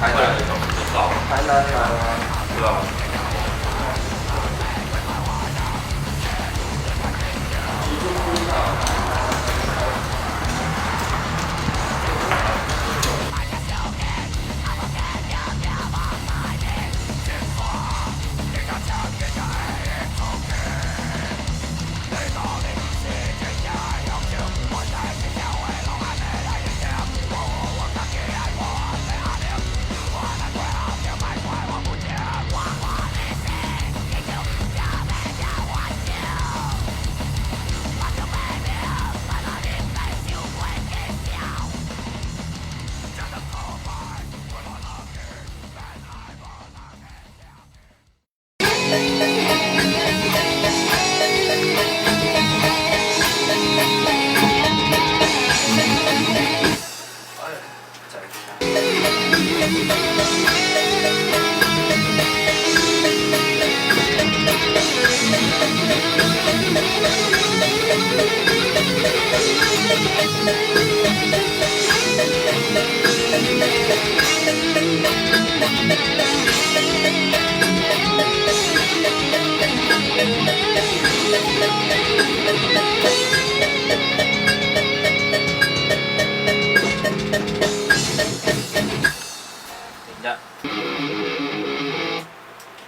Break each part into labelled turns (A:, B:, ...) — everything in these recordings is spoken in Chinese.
A: 台南那种就到台南来啊，对吧？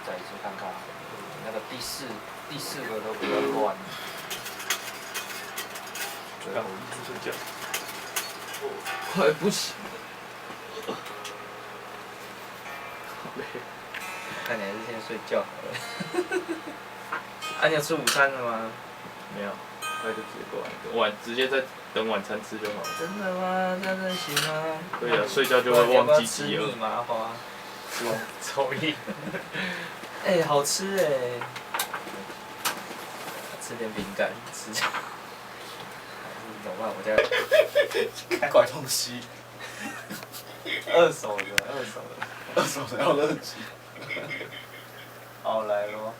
A: 再一次看看，那个第四个都比较乱。最后一直睡觉，快不行了，好累。看你还是先睡觉好了。啊，你有吃午餐了吗？
B: 没有，那就直接过来，直接在等晚餐吃就好了。
A: 真的吗？这样行吗？
B: 对啊，睡觉就会忘记饥饿。
A: 要不要吃蜜麻花？
B: 抽烟。
A: 哎，好吃哎！吃点饼干，吃。怎么办？我家
C: 怪东西，
A: 二手的。
C: 要乐极。
A: 好，来咯。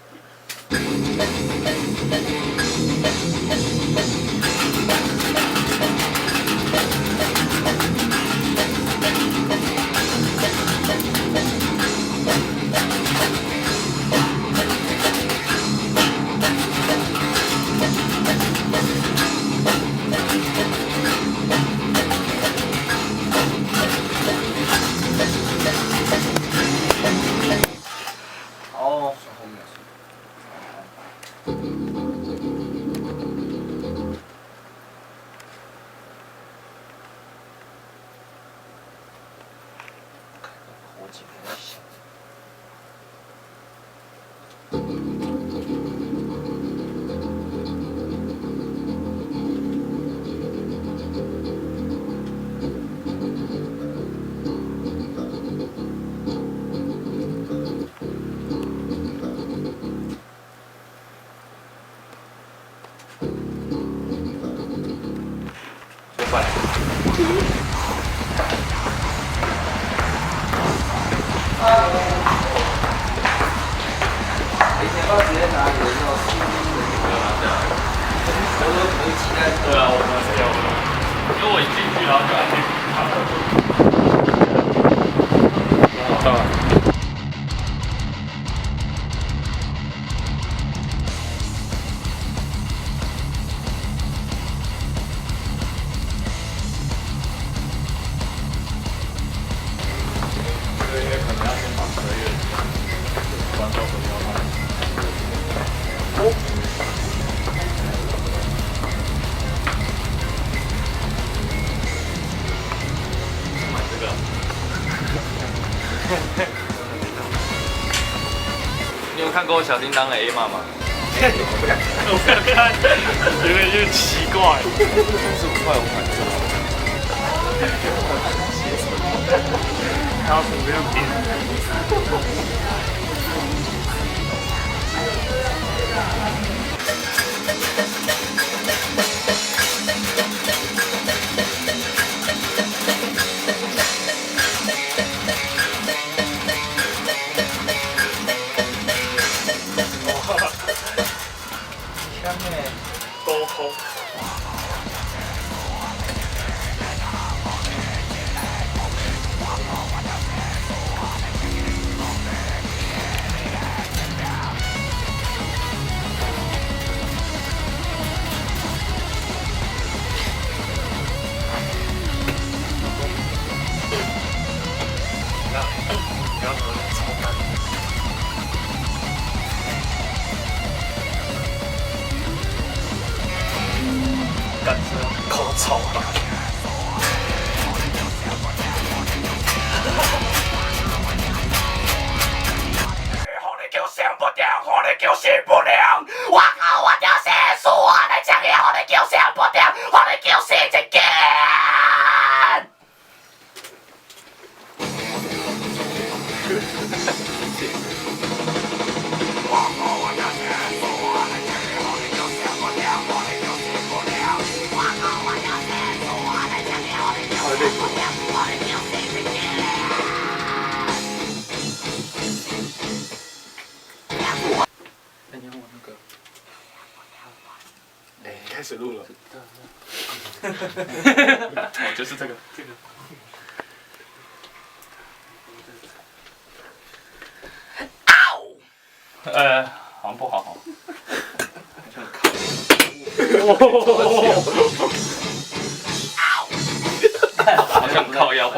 A: 哦。火警很小。
B: 就快来。
A: 以前要直接拿你的那种吸音的，
B: 没有拿下来。
A: 我说可以期待。
B: 对啊，我拿掉了，因为我一进去然后就按那个。到了。因为可能要先把12月关掉回要卖。买这个。你有看过小叮当的 A 码吗？
A: 我不敢看。
B: 我不敢看，有点奇怪。
A: 35块我买这个。
B: 然后不用点。
C: 录了。
B: 哦，就是这个。好像不好哈。好像靠腰。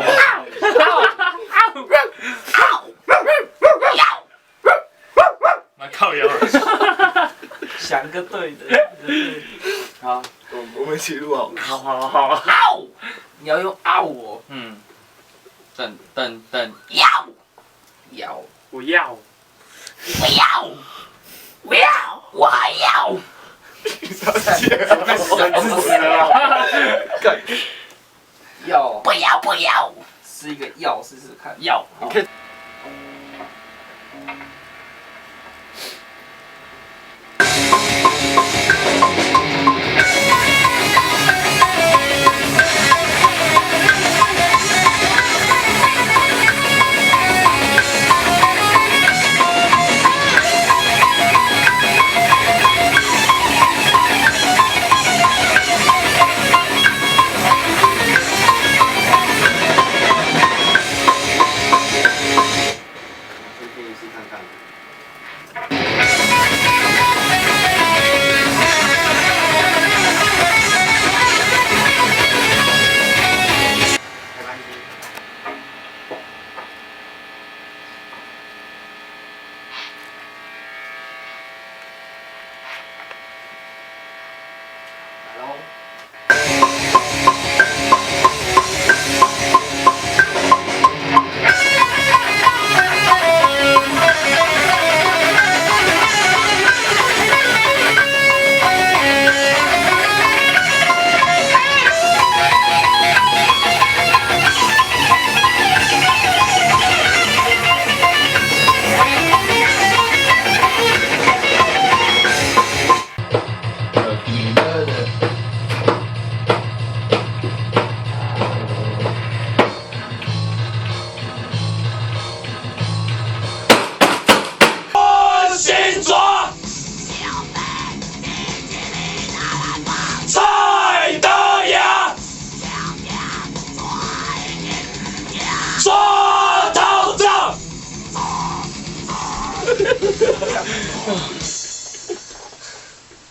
B: 那靠腰。
A: 想个对的。好，
C: 我们一起录好了。
B: 好。
A: 你要用嗷哦。
B: 嗯。
A: 等，要，
B: 不要。
A: 不要，我要。
C: 太神奇了！干，
A: 要，不要，是一个要，试试看。要，
C: 你可以。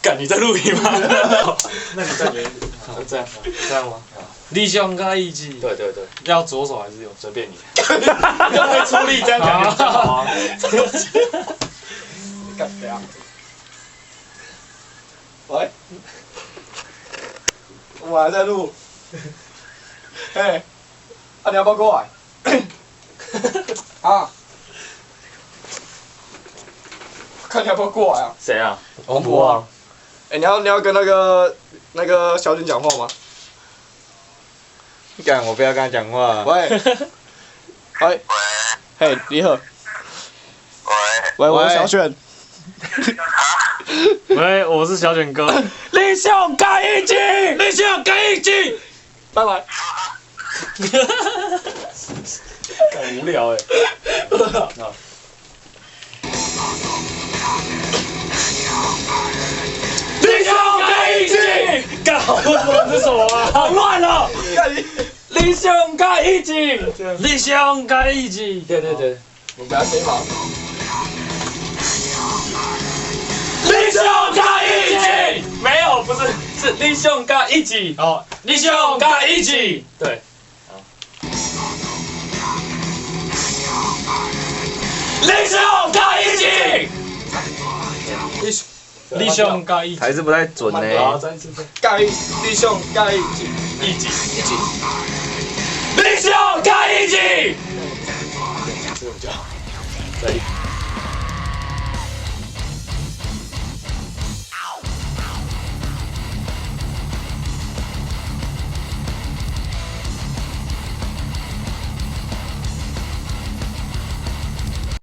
D: 干，你在录音吗？那你在连，好，这样吗？立胸跟一击。对，要左手还是右？随便你。要会出力，这样感觉好啊。
C: 干这样。喂，我们还在录。嘿，你要不要过来？啊？看你要不要过来啊？
D: 谁啊？王博啊。
C: 你要跟那个小军讲话吗？
D: 干，我不要跟他讲话。
C: 喂。喂。嘿，你好。喂，我是小选。
D: 喂，我是小卷哥。立胸盖一击，立胸盖一击。
C: 拜拜。
D: 很无聊哎。立胸盖一击，干好乱是什么啊？好乱了。立胸盖一击，立胸盖一击。对，
C: 我们不要谁忙。
D: 立胸盖一击，没有，不是，是立胸盖一击。哦，立胸盖一击。对。立胸盖一击。立胸盖一击。
A: 还是不太准呢。
C: 好，再一次。立胸盖一击。
D: 一击。立胸盖一击。
C: 这个比较好。再一。